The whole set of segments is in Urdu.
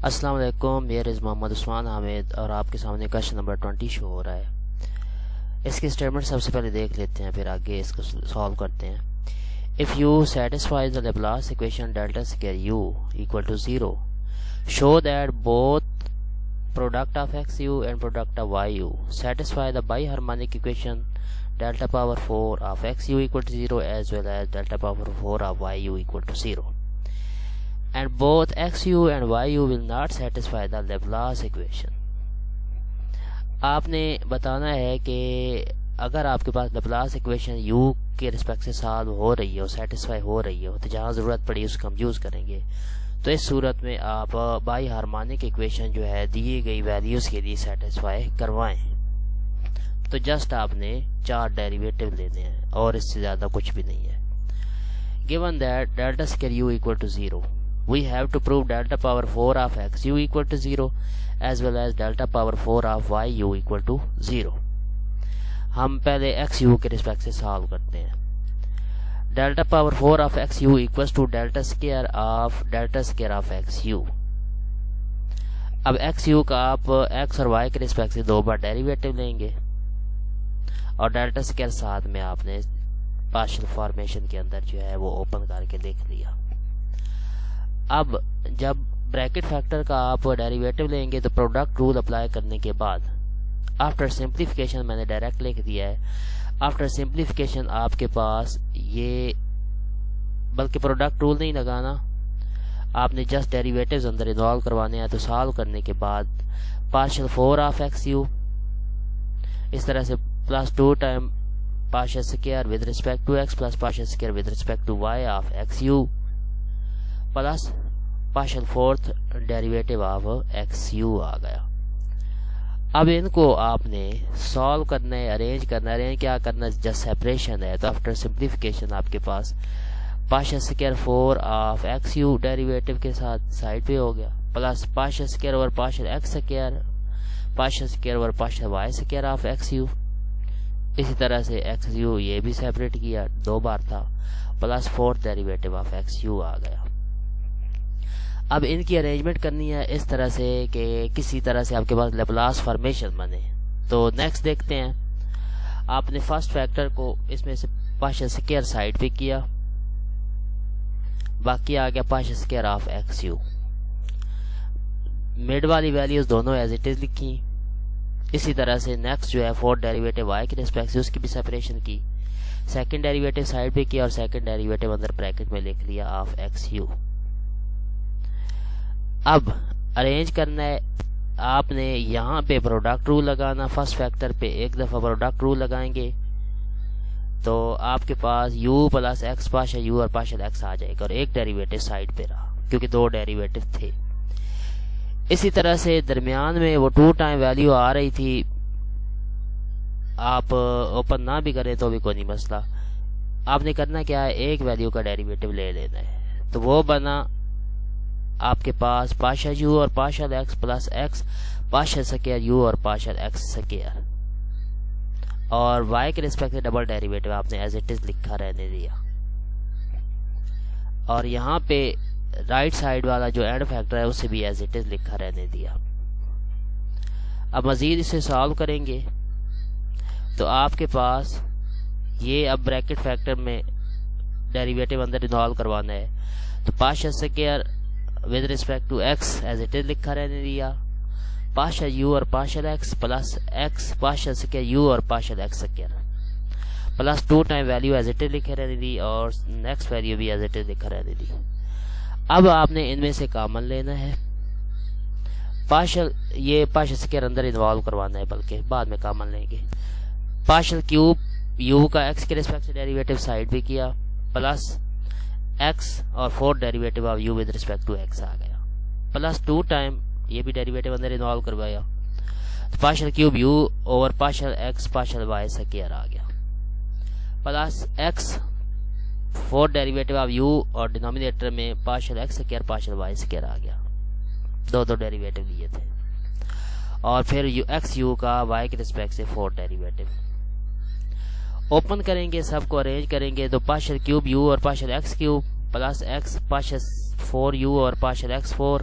السلام علیکم، میرے محمد عثمان حامد اور آپ کے سامنے کویشچن نمبر 20 شو ہو رہا ہے۔ اس کی اسٹیٹمنٹ سب سے پہلے دیکھ لیتے ہیں، پھر آگے اس کو سالو کرتے ہیں۔ If you satisfy the Laplace equation delta square u equal to 0, show that both product of xu and product of yu satisfy the biharmonic equation delta power 4 of xu equal to 0 as well as delta power 4 of yu equal to 0. And both xu and yu will not satisfy the Laplace equation. آپ نے بتانا ہے کہ اگر آپ کے پاس Laplace equation u کے رسپیکٹ سے سالو ہو رہی ہو، سیٹسفائی ہو رہی ہو، تو جہاں ضرورت پڑی اس کو ہم یوز کریں گے۔ تو اس صورت میں آپ بائی ہارمونک ایکویشن جو ہے دیے گئی ویلیوز کے لیے سیٹسفائی کروائیں۔ تو جسٹ آپ نے 4 ڈیریویٹو لینے ہیں اور اس سے زیادہ کچھ بھی نہیں ہے۔ Given that delta square u equal to 0, we have to prove delta power 4 of xu equal to 0 as well as delta power 4 of yu equal to 0. ہم پہلے xu کے رسپیکٹ سے سالو کرتے ہیں۔ delta power 4 of xu equals to delta square of xu. اب xu کا آپ x اور y کے رسپیکٹ سے 2 بار ڈیریویٹو لیں گے اور ڈیلٹا سکوائر ساتھ میں آپ نے پارشل فارمیشن کے اندر جو ہے وہ اوپن کر کے دیکھ لیا۔ اب جب بریکٹ فیکٹر کا آپ ڈیریویٹو لیں گے تو پروڈکٹ رول اپلائی کرنے کے بعد آفٹر سمپلیفیکیشن میں نے ڈائریکٹ لکھ دیا ہے۔ آفٹر سمپلیفیکیشن آپ کے پاس یہ بلکہ پروڈکٹ رول نہیں لگانا، آپ نے جسٹ ڈیریویٹوز اندر انوالو کروانے ہیں۔ تو سالو کرنے کے بعد پارشل 4 آف ایکس یو اس طرح سے plus 2 time partial square with respect to x plus partial square with respect to y of x u plus partial 4th derivative of x u آ گیا۔ اب ان کو آپ نے سالو کرنا ہے، ارینج کرنا ہے۔ ارینج کیا کرنا ہے؟ جسٹ سیپریشن ہے۔ تو آفٹر سمپلیفیکیشن آپ کے پاس partial square 4 of x u derivative کے ساتھ سائڈ پہ ہو گیا پلس پارشل سکوائر اور partial x square partial square اور partial y square of x u. اسی طرح سے ایکس یو یہ بھی سیپریٹ کیا 2 بار تھا plus 4th derivative of x u آ گیا۔ اب ان کی ارینجمنٹ کرنی ہے اس طرح سے کہ کسی طرح سے آپ کے پاس لیپلاس فارمیشن بنے۔ تو نیکسٹ دیکھتے ہیں، آپ نے فرسٹ فیکٹر کو اس میں سے پارشل سکوائر سائڈ پہ کیا، باقی آ گیا partial square of x you. Mid والی ویلیوز دونوں ایز اٹ از لکھی۔ اسی طرح سے نیکسٹ جو ہے 4th ڈیریویٹو وائی کے ریسپیکٹ سے اس کی بھی سیپریشن کی، سیکنڈ ڈیریویٹو سائڈ پہ کیا اور سیکنڈ ڈیریویٹو اندر بریکٹ میں لکھ لیا آف ایکس یو۔ اب ارینج کرنا ہے، آپ نے یہاں پہ پروڈکٹ رول لگانا، فرسٹ فیکٹر پہ ایک دفعہ پروڈکٹ رول لگائیں گے تو آپ کے پاس u plus x partial u اور پارشل ایکس آ جائے گا اور ایک ڈیریویٹو سائڈ پہ رہا کیونکہ 2 ڈیریویٹو تھے۔ اسی طرح سے درمیان میں وہ 2 ٹائم ویلیو آ رہی تھی، آپ اوپن نہ بھی کریں تو بھی کوئی نہیں مسئلہ۔ آپ نے کرنا کیا ہے، ایک ویلیو کا ڈیریویٹو لے لینا ہے۔ تو وہ بنا آپ کے پاس پارشل یو اور partial x plus x partial square u اور پارشل ایکس سکوائر، اور وائی کے رسپیکٹ سے ڈبل ڈیریویٹو آپ نے ایز اٹ از لکھا رہنے دیا، اور یہاں پہ رائٹ سائڈ والا جو اینڈ فیکٹر ہے اسے بھی ایز اٹ از لکھا رہنے دیا۔ اب مزید اسے سالو کریں گے تو آپ کے پاس یہ اب بریکٹ فیکٹر میں ڈیریویٹو اندر انوالو کروانا ہے۔ تو partial square with respect to x as it is لکھا رہنے دیا، پارشل یو اور partial x plus x partial square u اور partial x square plus 2 time value as it is لکھے رہنے دی اور نیکسٹ ویلیو بھی ایز اٹ از لکھا رہنے دی۔ اب آپ نے ان میں سے کامن لینا ہے، پارشل سکوائر اندر انوالو کروانا ہے بلکہ بعد میں کامن لیں گے۔ پارشل کیوب یو کا ایکس کے رسپیکٹ سے ڈیریویٹو سائڈ بھی کیا پلس ایکس اور 4th derivative of u with respect to x آ گیا پلس 2 ٹائم یہ بھی ڈیریویٹو اندر انوالو کروایا، partial cube u over partial x partial y square آ گیا plus x 4th derivative of u اور ڈینومینیٹر میں partial x square partial y square آ گیا، 2 ڈیریویٹو لیے تھے، اور پھر ایکس یو کا وائی کے رسپیکٹ سے 4th ڈیریویٹو اوپن کریں گے، سب کو ارینج کریں گے تو پارشل کیوب یو اور partial x cube plus x partial 4 you اور partial x 4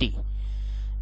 t।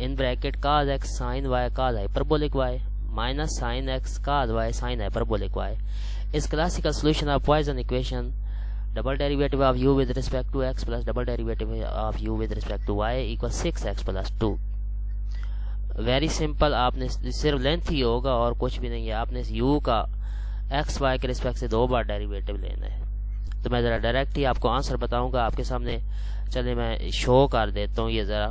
in bracket cos x sin y cos hyperbolic y minus sin x cos y sin hyperbolic y is classical solution of Poisson equation. Double derivative of u with respect to x plus double derivative of u with respect to y equals 6x plus 2. Very simple. آپ نے صرف لینتھ ہی ہوگا اور کچھ بھی نہیں ہے. آپ نے u کا ایکس وائی کے رسپیکٹ سے 2 بار ڈیریویٹو لینا ہے. تو میں ذرا ڈائریکٹ ہی آپ کو آنسر بتاؤں گا آپ کے سامنے. چلے میں شو کر دیتا ہوں. یہ ذرا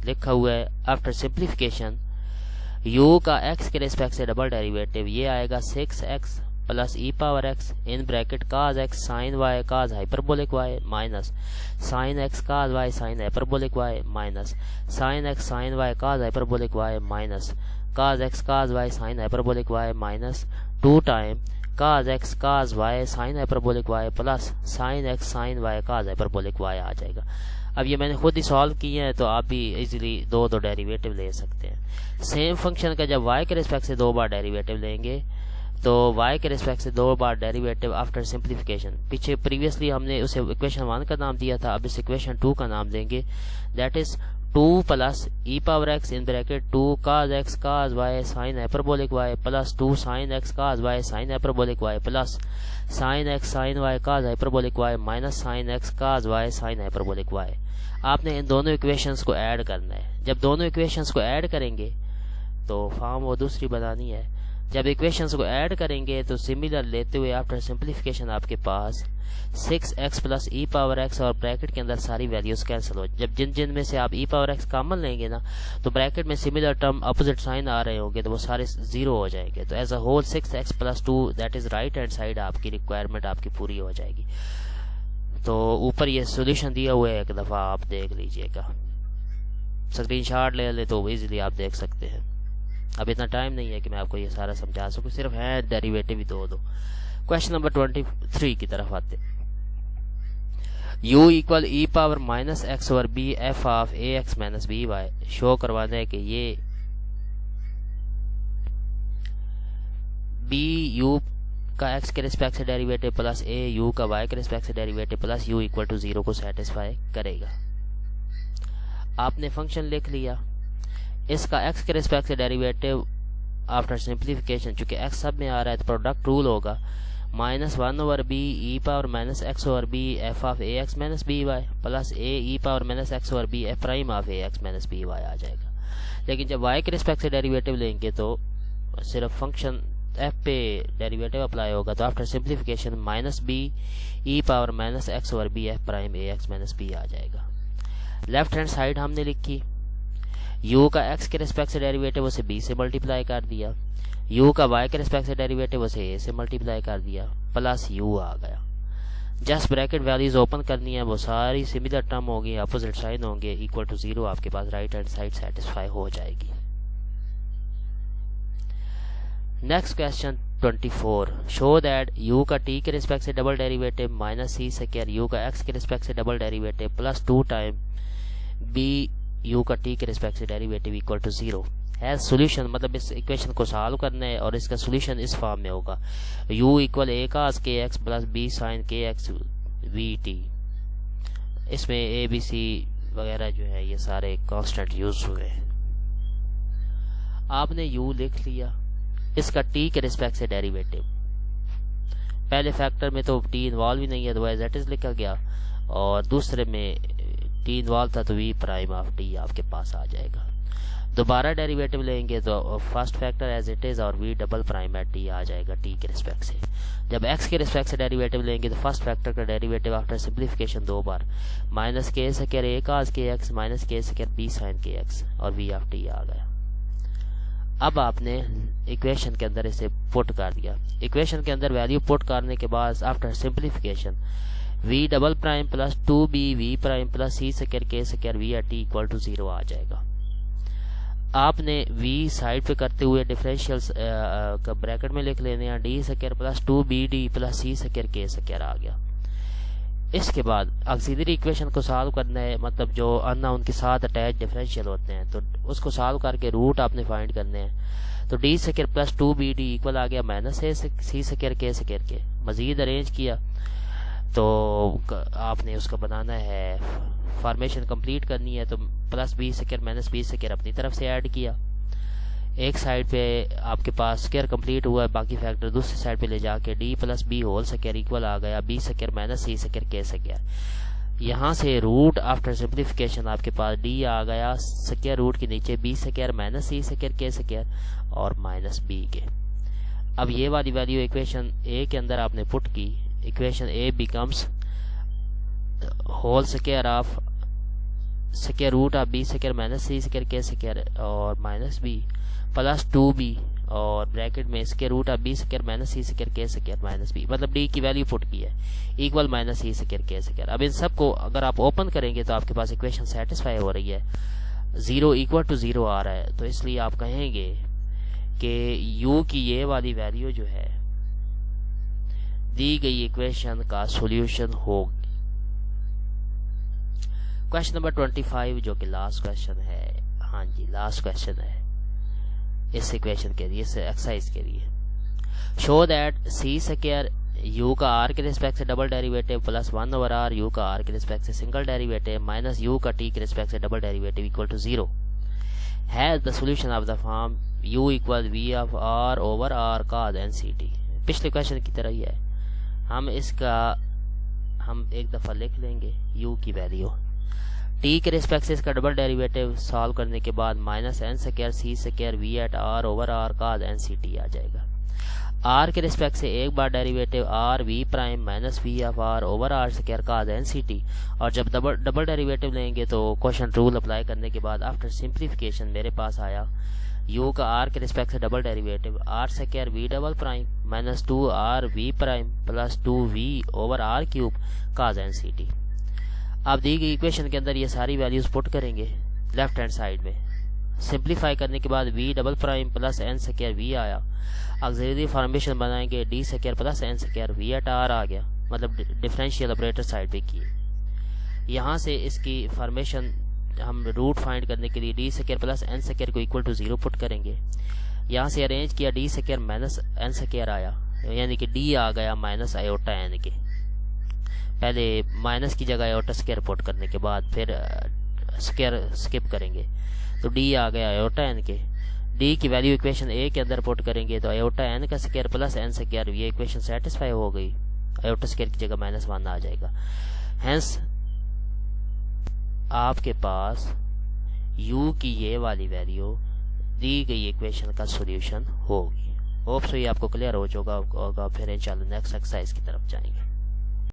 لکھا ہوا ہے آفٹر سمپلیفیکیشن u کا x کے رسپیکٹ سے ڈبل ڈیریویٹو یہ آئے گا 6x plus e power x in bracket cos x sine y cos hyperbolic y minus sine x cos y sine hyperbolic y minus sine x sine y cos hyperbolic y minus cos x cos y sine hyperbolic y minus 2 time cos x cos y sine hyperbolic y plus sine x sine y cos hyperbolic Y آ جائے گا. اب یہ میں نے خود ہی سالو کیا ہے تو آپ بھی ایزیلی دو ڈیریویٹو لے سکتے ہیں. سیم فنکشن کا جب y کے ریسپیکٹ سے 2 بار ڈیریویٹو لیں گے تو y کے ریسپیکٹ سے 2 بار ڈیریویٹو آفٹر سمپلیفیکیشن. پیچھے پریویسلی ہم نے اسے ایکویشن 1 کا نام دیا تھا, اب اس ایکویشن 2 کا نام دیں گے. That is 2 plus e power x in bracket 2 cos x cos y sine hyperbolic y plus 2 sine x cos y sine hyperbolic y plus sine x sine y cos hyperbolic y minus sine x cos y sine hyperbolic y. آپ نے ان دونوں ایکویشنز کو ایڈ کرنا ہے. جب دونوں ایکویشنز کو ایڈ کریں گے تو فارم وہ دوسری بنانی ہے. جب ایکویشنز کو ایڈ کریں گے تو سملر لیتے ہوئے آفٹر سمپلیفیکیشن آپ کے پاس 6x plus e power x اور بریکٹ کے اندر ساری ویلیوز کینسل ہو. جب جن میں سے آپ ای پاور ایکس کامن لیں گے نا تو بریکٹ میں سملر ٹرم اپوزٹ سائن آ رہے ہوں گے تو وہ سارے 0 ہو جائیں گے. تو as a whole 6x plus 2 that is right hand side آپ کی ریکوائرمنٹ آپ کی پوری ہو جائے گی. تو اوپر یہ سولوشن دیا ہوا ہے, ایک دفعہ آپ دیکھ لیجئے گا. اسکرین شاٹ لے لے تو ایزیلی آپ دیکھ سکتے ہیں. اب اتنا ٹائم نہیں ہے کہ میں آپ کو یہ سارا سمجھا سکوں, صرف ہے ڈیریویٹو ہی دو. کویشچن نمبر 23 کی طرف آتے. u equal e power minus x over b f of a x minus b y. Show کروانا ہے کہ یہ بی یو کا ایکس کے رسپیکٹ سے ڈیریویٹو پلس اے یو کا وائی کے رسپیکٹ سے derivative plus u equal to 0 کو سیٹسفائی کرے گا. آپ نے فنکشن لکھ لیا. اس کا ایکس کے رسپیکٹ سے ڈیریویٹو آفٹر سمپلیفیکیشن چونکہ ایکس سب میں آ رہا ہے تو پروڈکٹ رول ہوگا minus 1 over b e power minus x over b f of a x minus b y plus a e power minus x over b f prime of a x minus b y آ جائے گا. لیکن جب وائی کے رسپیکٹ سے ڈیریویٹو لیں گے تو صرف فنکشن ایف پہ ڈیریویٹو اپلائی ہوگا. تو after simplification minus b e power minus x over b f prime a x minus b آ جائے گا. لیفٹ ہینڈ سائڈ ہم نے لکھی. u کا x کے رسپیکٹ سے ڈیریویٹو اسے b سے ملٹیپلائی کر دیا. u کا y کے رسپیکٹ سے ڈیریویٹو اسے a سے ملٹیپلائی کر دیا پلس u آ گیا. جسٹ بریکٹ ویلیوز اوپن کرنی ہے, وہ ساری سملر ٹرم ہوگی, اپوزٹ سائن ہوں گے, ایکول ٹو 0 آپ کے پاس رائٹ ہینڈ سائڈ سیٹسفائی ہو جائے گی. Next question 24. Show that u کا t کے رسپیکٹ سے double derivative minus c square u کا x کے رسپیکٹ سے double derivative plus 2 time b u کا t کے رسپیکٹ سے derivative equal to 0 as solution. مطلب اس ایکویشن کو سالو کرنا ہے اور اس کا سولوشن اس فارم میں ہوگا u equal a cos kx plus b sin kx vt. اس میں a b c وغیرہ جو ہے یہ سارے کانسٹنٹ یوز ہوئے. آپ نے u لکھ لیا. اس کا t کے رسپیکٹ سے ڈیریویٹو, پہلے فیکٹر میں تو t انوالو ہی نہیں ہے تو ایز اٹ از لکھا گیا, اور دوسرے میں t انوالو تھا تو v پرائم آف t آپ کے پاس آ جائے گا. دوبارہ ڈیریویٹو لیں گے تو first factor as it is اور v double prime at t آ جائے گا t کے رسپیکٹ سے. جب x کے رسپیکٹ سے ڈیریویٹو لیں گے تو فرسٹ فیکٹر کا derivative after simplification 2 bar minus k Sikar a cos kx minus k Sikar b sin kx اور v آف t آ گیا. اب آپ نے ایکویشن کے اندر اسے پٹ کر دیا. ایکویشن کے اندر ویلیو پٹ کرنے کے بعد after simplification v double prime plus 2b v prime plus c square k square v at t equal to 0 آ جائے گا. آپ نے v سائڈ پہ کرتے ہوئے ڈفرینشیل کا بریکٹ میں لکھ لینے ہیں d سیکر plus 2bd plus c square k سیکر آ گیا. اس کے بعد آکسیلری ایکویشن کو سالو کرنا ہے, مطلب جو ان ان کے ساتھ اٹیچ ڈفرینشیل ہوتے ہیں تو اس کو سالو کر کے روٹ آپ نے فائنڈ کرنے ہیں. تو d سیکر پلس 2bd ایکول آ گیا مائنس c سیکر k سیکر کے. مزید ارینج کیا تو آپ نے اس کا بنانا ہے فارمیشن کمپلیٹ کرنی ہے تو plus b square minus b square اپنی طرف سے ایڈ کیا. ایک سائڈ پہ آپ کے پاس سکیئر کمپلیٹ ہوا ہے, باقی فیکٹر دوسری سائڈ پہ لے جا کے d plus b whole square equal آ گیا b square minus c square کے سکیئر. یہاں سے روٹ آفٹر سمپلیفیکیشن آپ کے پاس ڈی آ گیا سکیئر روٹ کے نیچے b square minus c square کے سکیئر اور مائنس بی کے. اب یہ والی ویلیو ایکویشن اے کے اندر آپ نے پٹ کی. Equation A becomes whole square of square root of b square minus c square کے سکیئر اور مائنس بی پلس 2b اور بریکٹ میں square root of b square minus c square کے سکیئر مائنس بی, مطلب ڈی کی ویلیو پٹ کی ہے ایکول مائنس سی سکیئر کے سکیئر. اب ان سب کو اگر آپ اوپن کریں گے تو آپ کے پاس ایکویشن سیٹسفائی ہو رہی ہے, 0 ایکول ٹو 0 آ رہا ہے. تو اس لیے آپ کہیں گے کہ یو کی یہ والی ویلیو جو ہے دی گئی ایکویشن کا سولوشن ہوگی. کویشچن نمبر 25 جو کہ لاسٹ کویشچن ہے, ہاں جی لاسٹ کویشچن ہے اس ایکویشن کے لیے, اس ایکسرسائز کے لیے. Show that c square u کا آر کے ریسپیکٹ سے double derivative plus 1 over r u کا آر کے ریسپیکٹ سے سنگل ڈیریویٹو مائنس یو کا ٹی کے ریسپیکٹ سے double derivative equal to 0 has the solution of the form u equal v of r over r cos n c t. پچھلے کویشچن کی طرح ہی ہے. ہم ایک دفعہ لکھ لیں گے یو کی ویلیو ٹی کے ریسپیکٹ سے اس کا ڈبل ڈیریویٹو سالو کرنے کے بعد minus n square c square v at r over r cos n c t آ جائے گا. آر کے ریسپیکٹ سے ایک بار derivative r v prime minus v of r over r square cos n c t, اور جب ڈبل ڈیریویٹو لیں گے تو کوشنٹ رول اپلائی کرنے کے بعد آفٹر سمپلیفیکیشن میرے پاس آیا یو کا آر کے ریسپیکٹ سے double derivative r square v double prime minus 2 r v prime plus 2 v over r cube cos n c t. آپ دی گئی ایکویشن کے اندر یہ ساری ویلیوز پٹ کریں گے لیفٹ ہینڈ سائڈ میں. سمپلیفائی کرنے کے بعد v double prime plus n square v آیا. آگزیلری فارمیشن بنائیں گے d square plus n square v at r آ گیا, مطلب ڈفرینشیل آپریٹر سائڈ پہ کیے. یہاں سے اس کی فارمیشن ہم روٹ فائنڈ کرنے کے لیے d square plus n square کو ایکول ٹو 0 پٹ کریں گے. یہاں سے ارینج کیا d square minus n square آیا, یعنی کہ ڈی آ گیا مائنس آئیوٹا این کے. پہلے مائنس کی جگہ آئیوٹا سکیئر پٹ کرنے کے بعد پھر سکیئر سکپ کریں گے تو ڈی آ گیا آئیوٹا این کے. ڈی کی ویلیو ایکویشن اے کے اندر پٹ کریں گے تو آئیوٹا این کا سکیئر پلس این سکیئر, یہ ایکویشن سیٹسفائی ہو گئی. آئیوٹا سکیئر کی جگہ مائنس 1 آ جائے گا. ہینس آپ کے پاس یو کی یہ والی ویلیو دی گئی ایکویشن کا سولوشن ہوگی. ہوپ سو یہ آپ کو کلیئر ہو چکا ہوگا. پھر انشاءاللہ نیکسٹ ایکسرسائز کی طرف جائیں گے.